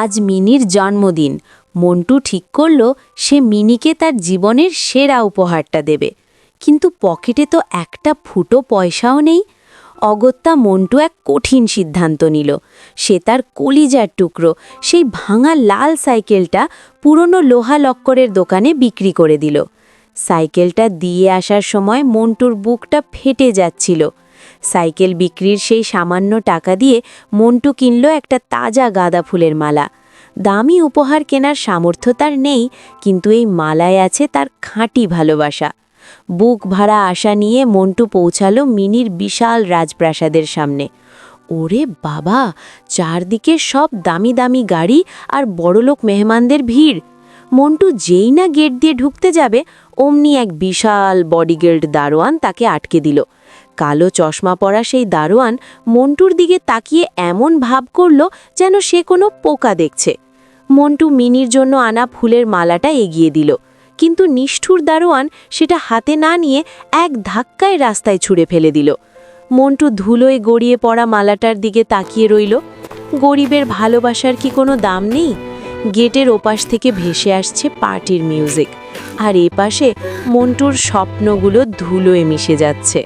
আজ মিনির জন্মদিন। মন্টু ঠিক করল সে মিনিকে তার জীবনের সেরা উপহারটা দেবে, কিন্তু পকেটে তো একটা ফুটো পয়সাও নেই। অগত্যা মন্টু এক কঠিন সিদ্ধান্ত নিল। সে তার কলিজার টুকরো সেই ভাঙা লাল সাইকেলটা পুরনো লোহা লক্করের দোকানে বিক্রি করে দিল। সাইকেলটা দিয়ে আসার সময় মন্টুর বুকটা ফেটে যাচ্ছিল। সাইকেল বিক্রির সেই সামান্য টাকা দিয়ে মন্টু কিনল একটা তাজা গাঁদা ফুলের মালা। দামি উপহার কেনার সামর্থ্য তার নেই, কিন্তু এই মালায় আছে তার খাঁটি ভালোবাসা। বুক ভরা আশা নিয়ে মন্টু পৌঁছালো মিনির বিশাল রাজপ্রাসাদের সামনে। ওরে বাবা, চারদিকে সব দামি দামি গাড়ি আর বড়লোক মেহমানদের ভিড়। মন্টু যেই না গেট দিয়ে ঢুকতে যাবে, অমনি এক বিশাল বডিগার্ড দারোয়ান তাকে আটকে দিল। কালো চশমা পরা সেই দারোয়ান মন্টুর দিকে তাকিয়ে এমন ভাব করল যেন সে কোনো পোকা দেখছে। মন্টু মিনির জন্য আনা ফুলের মালাটা এগিয়ে দিল, কিন্তু নিষ্ঠুর দারোয়ান সেটা হাতে না নিয়ে এক ধাক্কায় রাস্তায় ছুঁড়ে ফেলে দিল। মন্টু ধুলোয় গড়িয়ে পড়া মালাটার দিকে তাকিয়ে রইল। গরিবের ভালোবাসার কি কোনো দাম নেই? গেটের ওপাশ থেকে ভেসে আসছে পার্টির মিউজিক, আর এপাশে মন্টুর স্বপ্নগুলো ধুলোয় মিশে যাচ্ছে।